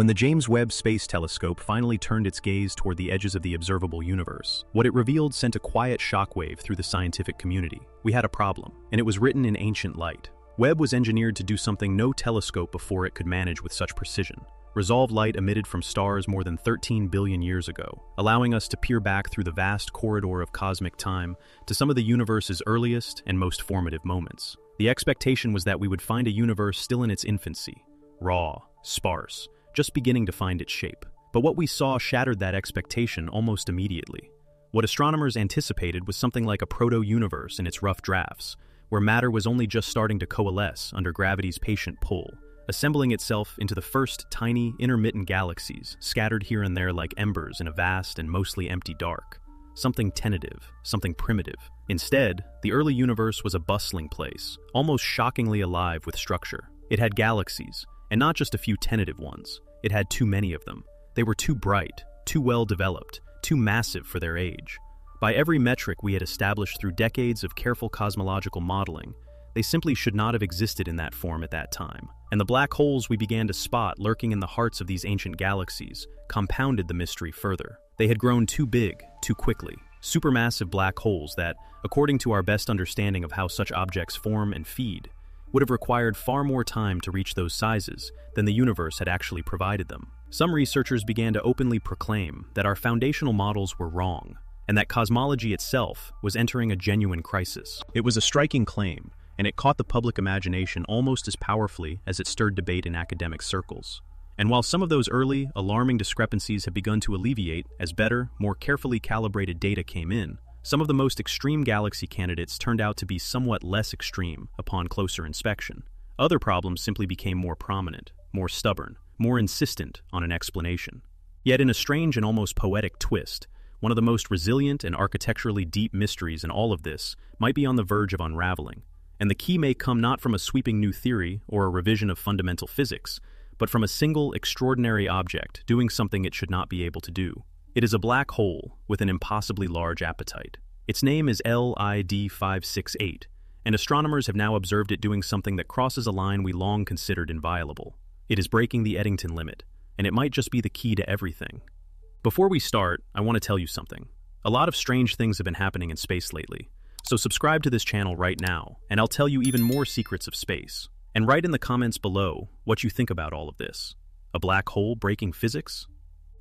When the James Webb Space Telescope finally turned its gaze toward the edges of the observable universe, what it revealed sent a quiet shockwave through the scientific community. We had a problem, and it was written in ancient light. Webb was engineered to do something no telescope before it could manage with such precision: resolve light emitted from stars more than 13 billion years ago, allowing us to peer back through the vast corridor of cosmic time to some of the universe's earliest and most formative moments. The expectation was that we would find a universe still in its infancy, raw, sparse, just beginning to find its shape. But what we saw shattered that expectation almost immediately. What astronomers anticipated was something like a proto-universe in its rough drafts, where matter was only just starting to coalesce under gravity's patient pull, assembling itself into the first tiny, intermittent galaxies, scattered here and there like embers in a vast and mostly empty dark. Something tentative, something primitive. Instead, the early universe was a bustling place, almost shockingly alive with structure. It had galaxies, and not just a few tentative ones. It had too many of them. They were too bright, too well developed, too massive for their age. By every metric we had established through decades of careful cosmological modeling, they simply should not have existed in that form at that time. And the black holes we began to spot lurking in the hearts of these ancient galaxies compounded the mystery further. They had grown too big, too quickly. Supermassive black holes that, according to our best understanding of how such objects form and feed, would have required far more time to reach those sizes than the universe had actually provided them. Some researchers began to openly proclaim that our foundational models were wrong, and that cosmology itself was entering a genuine crisis. It was a striking claim, and it caught the public imagination almost as powerfully as it stirred debate in academic circles. And while some of those early, alarming discrepancies have begun to alleviate as better, more carefully calibrated data came in, some of the most extreme galaxy candidates turned out to be somewhat less extreme upon closer inspection. Other problems simply became more prominent, more stubborn, more insistent on an explanation. Yet in a strange and almost poetic twist, one of the most resilient and architecturally deep mysteries in all of this might be on the verge of unraveling. And the key may come not from a sweeping new theory or a revision of fundamental physics, but from a single extraordinary object doing something it should not be able to do. It is a black hole with an impossibly large appetite. Its name is LID 568, and astronomers have now observed it doing something that crosses a line we long considered inviolable. It is breaking the Eddington limit, and it might just be the key to everything. Before we start, I want to tell you something. A lot of strange things have been happening in space lately, so subscribe to this channel right now, and I'll tell you even more secrets of space. And write in the comments below what you think about all of this. A black hole breaking physics?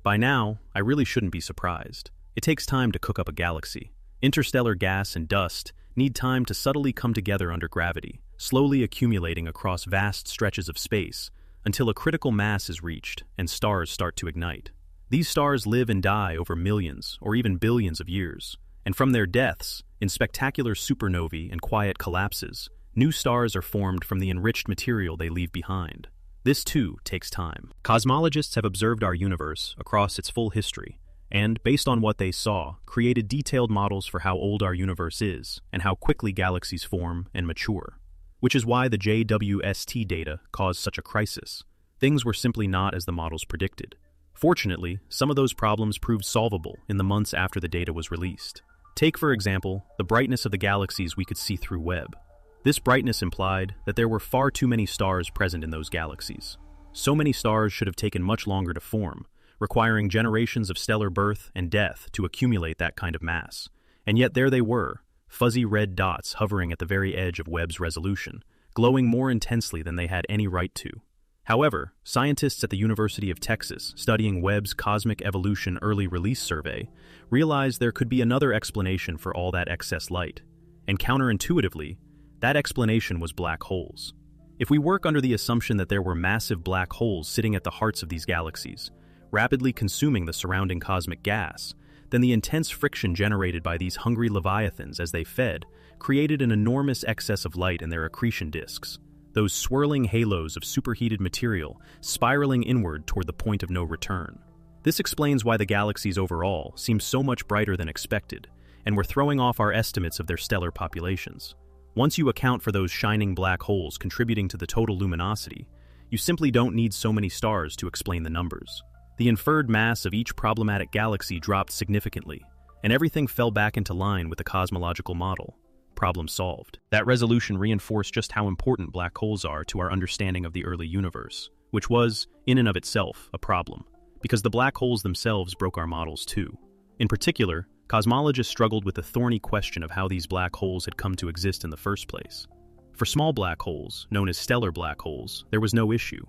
By now, I really shouldn't be surprised. It takes time to cook up a galaxy. Interstellar gas and dust need time to subtly come together under gravity, slowly accumulating across vast stretches of space until a critical mass is reached and stars start to ignite. These stars live and die over millions or even billions of years, and from their deaths, in spectacular supernovae and quiet collapses, new stars are formed from the enriched material they leave behind. This, too, takes time. Cosmologists have observed our universe across its full history, and, based on what they saw, created detailed models for how old our universe is and how quickly galaxies form and mature. Which is why the JWST data caused such a crisis. Things were simply not as the models predicted. Fortunately, some of those problems proved solvable in the months after the data was released. Take, for example, the brightness of the galaxies we could see through Webb. This brightness implied that there were far too many stars present in those galaxies. So many stars should have taken much longer to form, requiring generations of stellar birth and death to accumulate that kind of mass. And yet there they were, fuzzy red dots hovering at the very edge of Webb's resolution, glowing more intensely than they had any right to. However, scientists at the University of Texas, studying Webb's Cosmic Evolution Early Release Survey, realized there could be another explanation for all that excess light. And counterintuitively, that explanation was black holes. If we work under the assumption that there were massive black holes sitting at the hearts of these galaxies, rapidly consuming the surrounding cosmic gas, then the intense friction generated by these hungry leviathans as they fed created an enormous excess of light in their accretion disks, those swirling halos of superheated material spiraling inward toward the point of no return. This explains why the galaxies overall seem so much brighter than expected, and were throwing off our estimates of their stellar populations. Once you account for those shining black holes contributing to the total luminosity, you simply don't need so many stars to explain the numbers. The inferred mass of each problematic galaxy dropped significantly, and everything fell back into line with the cosmological model. Problem solved. That resolution reinforced just how important black holes are to our understanding of the early universe. which was, in and of itself, a problem, because the black holes themselves broke our models too. In particular, cosmologists struggled with the thorny question of how these black holes had come to exist in the first place. For small black holes, known as stellar black holes, there was no issue.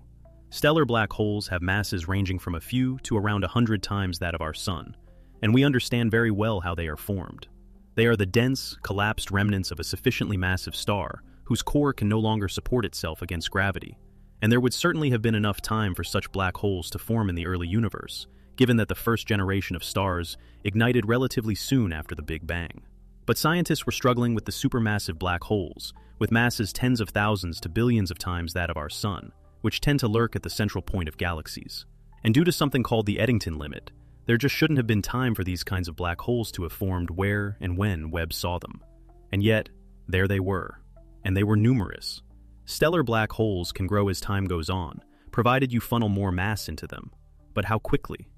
Stellar black holes have masses ranging from a few to around 100 times that of our Sun, and we understand very well how they are formed. They are the dense, collapsed remnants of a sufficiently massive star whose core can no longer support itself against gravity, and there would certainly have been enough time for such black holes to form in the early universe, given that the first generation of stars ignited relatively soon after the Big Bang. But scientists were struggling with the supermassive black holes, with masses tens of thousands to billions of times that of our Sun, which tend to lurk at the central point of galaxies. And due to something called the Eddington limit, there just shouldn't have been time for these kinds of black holes to have formed where and when Webb saw them. And yet, there they were. And they were numerous. Stellar black holes can grow as time goes on, provided you funnel more mass into them. But how quickly?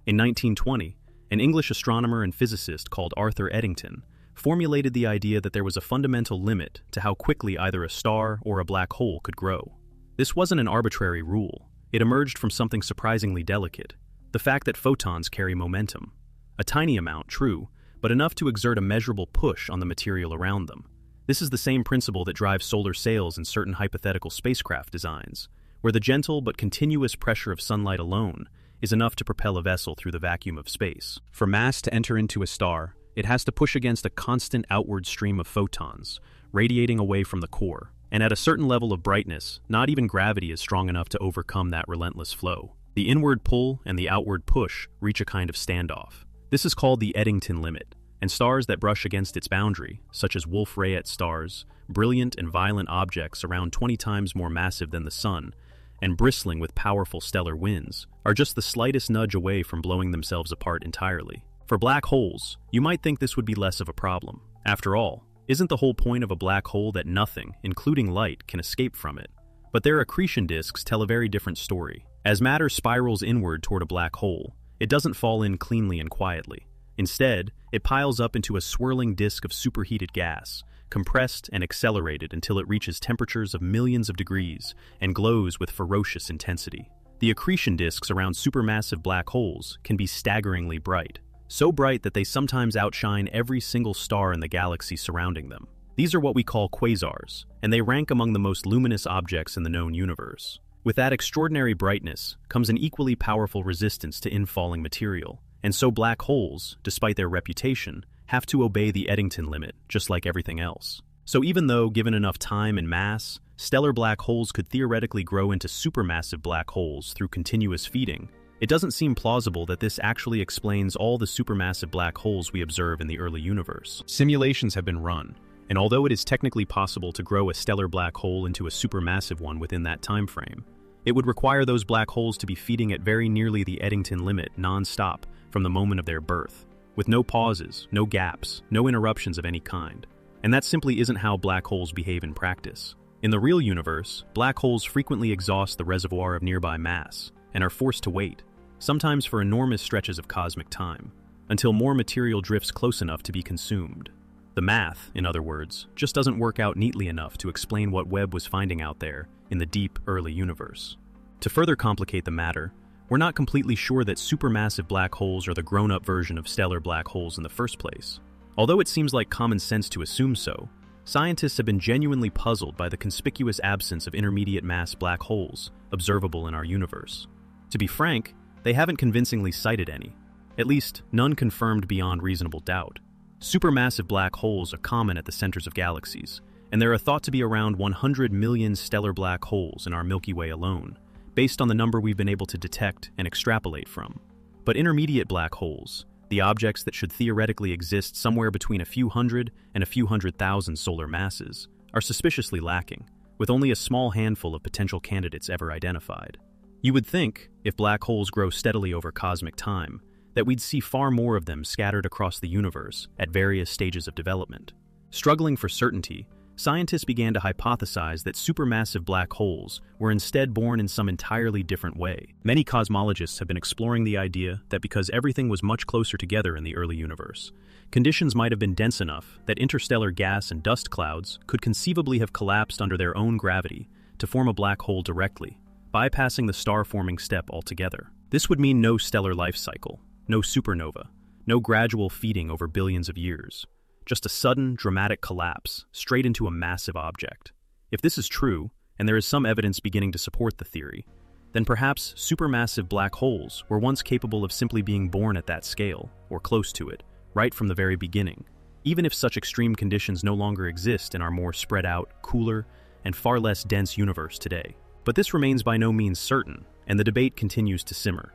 In 1920, an English astronomer and physicist called Arthur Eddington formulated the idea that there was a fundamental limit to how quickly either a star or a black hole could grow. This wasn't an arbitrary rule. It emerged from something surprisingly delicate: the fact that photons carry momentum. A tiny amount, true, but enough to exert a measurable push on the material around them. This is the same principle that drives solar sails in certain hypothetical spacecraft designs, where the gentle but continuous pressure of sunlight alone is enough to propel a vessel through the vacuum of space. For mass to enter into a star, it has to push against a constant outward stream of photons, radiating away from the core. And at a certain level of brightness, not even gravity is strong enough to overcome that relentless flow. The inward pull and the outward push reach a kind of standoff. This is called the Eddington limit, and stars that brush against its boundary, such as Wolf-Rayet stars, brilliant and violent objects around 20 times more massive than the Sun, and bristling with powerful stellar winds, are just the slightest nudge away from blowing themselves apart entirely. For black holes, you might think this would be less of a problem. After all, isn't the whole point of a black hole that nothing, including light, can escape from it? But their accretion disks tell a very different story. As matter spirals inward toward a black hole, it doesn't fall in cleanly and quietly. Instead, it piles up into a swirling disk of superheated gas, compressed and accelerated until it reaches temperatures of millions of degrees and glows with ferocious intensity. The accretion disks around supermassive black holes can be staggeringly bright, so bright that they sometimes outshine every single star in the galaxy surrounding them. These are what we call quasars, and they rank among the most luminous objects in the known universe. With that extraordinary brightness comes an equally powerful resistance to infalling material, and so black holes, despite their reputation, have to obey the Eddington limit, just like everything else. So even though, given enough time and mass, stellar black holes could theoretically grow into supermassive black holes through continuous feeding, it doesn't seem plausible that this actually explains all the supermassive black holes we observe in the early universe. Simulations have been run, and although it is technically possible to grow a stellar black hole into a supermassive one within that time frame, it would require those black holes to be feeding at very nearly the Eddington limit non-stop from the moment of their birth, with no pauses, no gaps, no interruptions of any kind. And that simply isn't how black holes behave in practice. In the real universe, black holes frequently exhaust the reservoir of nearby mass and are forced to wait, sometimes for enormous stretches of cosmic time, until more material drifts close enough to be consumed. The math, in other words, just doesn't work out neatly enough to explain what Webb was finding out there in the deep, early universe. To further complicate the matter, we're not completely sure that supermassive black holes are the grown-up version of stellar black holes in the first place. Although it seems like common sense to assume so, scientists have been genuinely puzzled by the conspicuous absence of intermediate mass black holes observable in our universe. To be frank, they haven't convincingly cited any, at least none confirmed beyond reasonable doubt. Supermassive black holes are common at the centers of galaxies, and there are thought to be around 100 million stellar black holes in our Milky Way alone, based on the number we've been able to detect and extrapolate from. But intermediate black holes, the objects that should theoretically exist somewhere between a few hundred and a few 100,000 solar masses, are suspiciously lacking, with only a small handful of potential candidates ever identified. You would think, if black holes grow steadily over cosmic time, that we'd see far more of them scattered across the universe at various stages of development. Struggling for certainty, scientists began to hypothesize that supermassive black holes were instead born in some entirely different way. Many cosmologists have been exploring the idea that because everything was much closer together in the early universe, conditions might have been dense enough that interstellar gas and dust clouds could conceivably have collapsed under their own gravity to form a black hole directly, bypassing the star-forming step altogether. This would mean no stellar life cycle, no supernova, no gradual feeding over billions of years. Just a sudden, dramatic collapse, straight into a massive object. If this is true, and there is some evidence beginning to support the theory, then perhaps supermassive black holes were once capable of simply being born at that scale, or close to it, right from the very beginning, even if such extreme conditions no longer exist in our more spread out, cooler, and far less dense universe today. But this remains by no means certain, and the debate continues to simmer.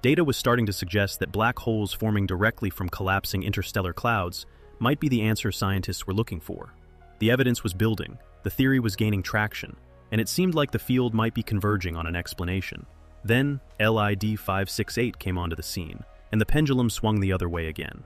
Data was starting to suggest that black holes forming directly from collapsing interstellar clouds might be the answer scientists were looking for. The evidence was building, the theory was gaining traction, and it seemed like the field might be converging on an explanation. Then, LID 568 came onto the scene, and the pendulum swung the other way again.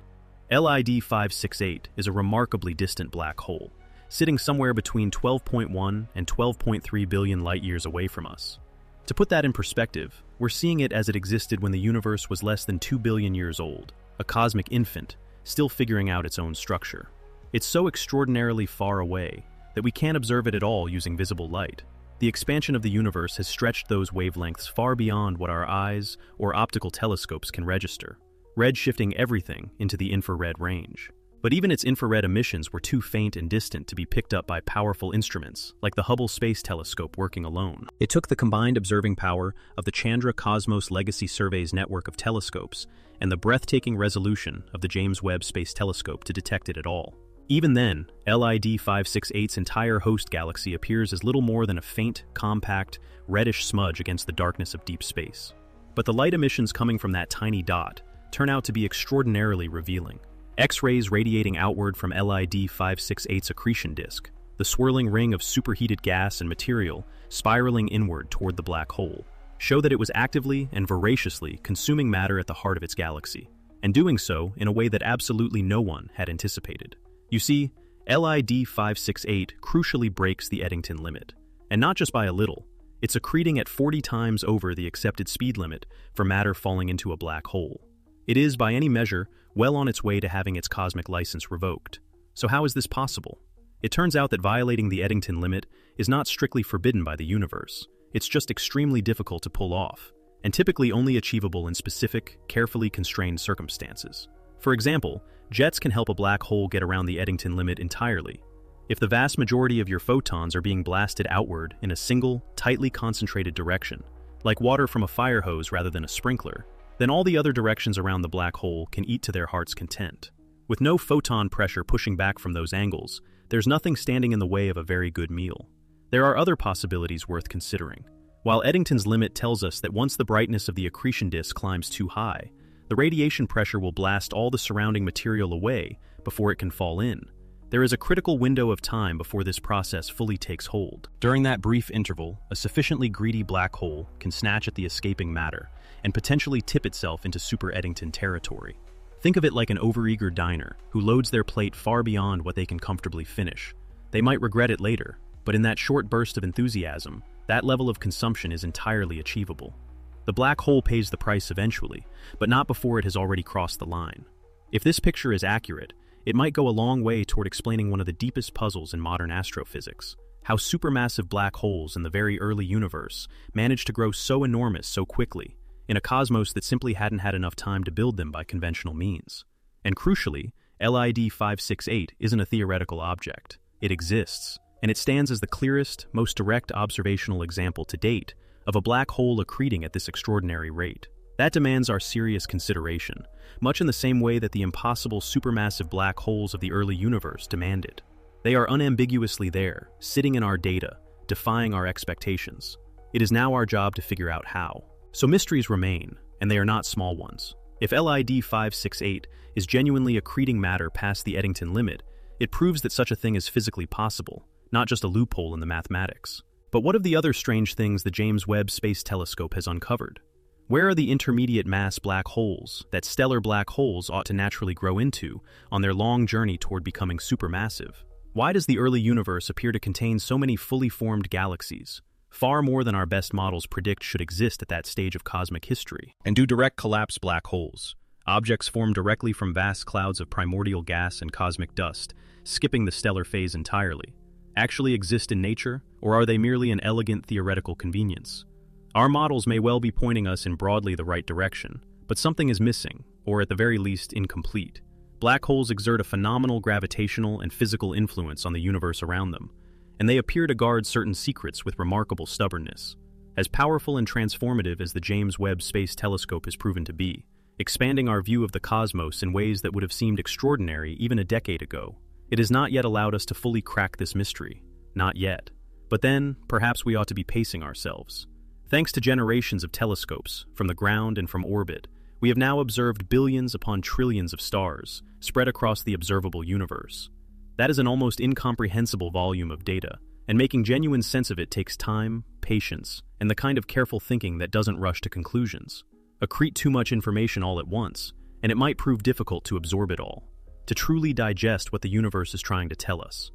LID 568 is a remarkably distant black hole, sitting somewhere between 12.1 and 12.3 billion light-years away from us. To put that in perspective, we're seeing it as it existed when the universe was less than 2 billion years old, a cosmic infant, still figuring out its own structure. It's so extraordinarily far away that we can't observe it at all using visible light. The expansion of the universe has stretched those wavelengths far beyond what our eyes or optical telescopes can register, redshifting everything into the infrared range. But even its infrared emissions were too faint and distant to be picked up by powerful instruments, like the Hubble Space Telescope working alone. It took the combined observing power of the Chandra Cosmos Legacy Survey's network of telescopes and the breathtaking resolution of the James Webb Space Telescope to detect it at all. Even then, LID 568's entire host galaxy appears as little more than a faint, compact, reddish smudge against the darkness of deep space. But the light emissions coming from that tiny dot turn out to be extraordinarily revealing. X-rays radiating outward from LID 568's accretion disk, the swirling ring of superheated gas and material spiraling inward toward the black hole, show that it was actively and voraciously consuming matter at the heart of its galaxy, and doing so in a way that absolutely no one had anticipated. You see, LID 568 crucially breaks the Eddington limit, and not just by a little. It's accreting at 40 times over the accepted speed limit for matter falling into a black hole. It is, by any measure, well on its way to having its cosmic license revoked. So how is this possible? It turns out that violating the Eddington limit is not strictly forbidden by the universe. It's just extremely difficult to pull off, and typically only achievable in specific, carefully constrained circumstances. For example, jets can help a black hole get around the Eddington limit entirely. If the vast majority of your photons are being blasted outward in a single, tightly concentrated direction, like water from a fire hose rather than a sprinkler, then all the other directions around the black hole can eat to their heart's content. With no photon pressure pushing back from those angles, there's nothing standing in the way of a very good meal. There are other possibilities worth considering. While Eddington's limit tells us that once the brightness of the accretion disk climbs too high, the radiation pressure will blast all the surrounding material away before it can fall in. There is a critical window of time before this process fully takes hold. During that brief interval, a sufficiently greedy black hole can snatch at the escaping matter and potentially tip itself into super Eddington territory. Think of it like an overeager diner who loads their plate far beyond what they can comfortably finish. They might regret it later, but in that short burst of enthusiasm, that level of consumption is entirely achievable. The black hole pays the price eventually, but not before it has already crossed the line. If this picture is accurate, it might go a long way toward explaining one of the deepest puzzles in modern astrophysics: how supermassive black holes in the very early universe managed to grow so enormous so quickly, in a cosmos that simply hadn't had enough time to build them by conventional means. And crucially, LID 568 isn't a theoretical object. It exists, and it stands as the clearest, most direct observational example to date of a black hole accreting at this extraordinary rate. That demands our serious consideration, much in the same way that the impossible supermassive black holes of the early universe demanded. They are unambiguously there, sitting in our data, defying our expectations. It is now our job to figure out how. So mysteries remain, and they are not small ones. If LID 568 is genuinely accreting matter past the Eddington limit, it proves that such a thing is physically possible, not just a loophole in the mathematics. But what of the other strange things the James Webb Space Telescope has uncovered? Where are the intermediate mass black holes that stellar black holes ought to naturally grow into on their long journey toward becoming supermassive? Why does the early universe appear to contain so many fully formed galaxies, far more than our best models predict should exist at that stage of cosmic history? And do direct collapse black holes, objects formed directly from vast clouds of primordial gas and cosmic dust, skipping the stellar phase entirely, actually exist in nature, or are they merely an elegant theoretical convenience? Our models may well be pointing us in broadly the right direction, but something is missing, or at the very least incomplete. Black holes exert a phenomenal gravitational and physical influence on the universe around them, and they appear to guard certain secrets with remarkable stubbornness. As powerful and transformative as the James Webb Space Telescope has proven to be, expanding our view of the cosmos in ways that would have seemed extraordinary even a decade ago, it has not yet allowed us to fully crack this mystery. Not yet. But then, perhaps we ought to be pacing ourselves. Thanks to generations of telescopes, from the ground and from orbit, we have now observed billions upon trillions of stars, spread across the observable universe. That is an almost incomprehensible volume of data, and making genuine sense of it takes time, patience, and the kind of careful thinking that doesn't rush to conclusions. Accrete too much information all at once, and it might prove difficult to absorb it all, to truly digest what the universe is trying to tell us.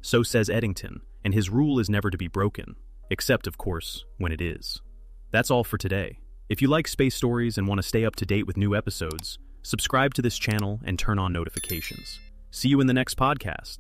So says Eddington, and his rule is never to be broken, except, of course, when it is. That's all for today. If you like space stories and want to stay up to date with new episodes, subscribe to this channel and turn on notifications. See you in the next podcast.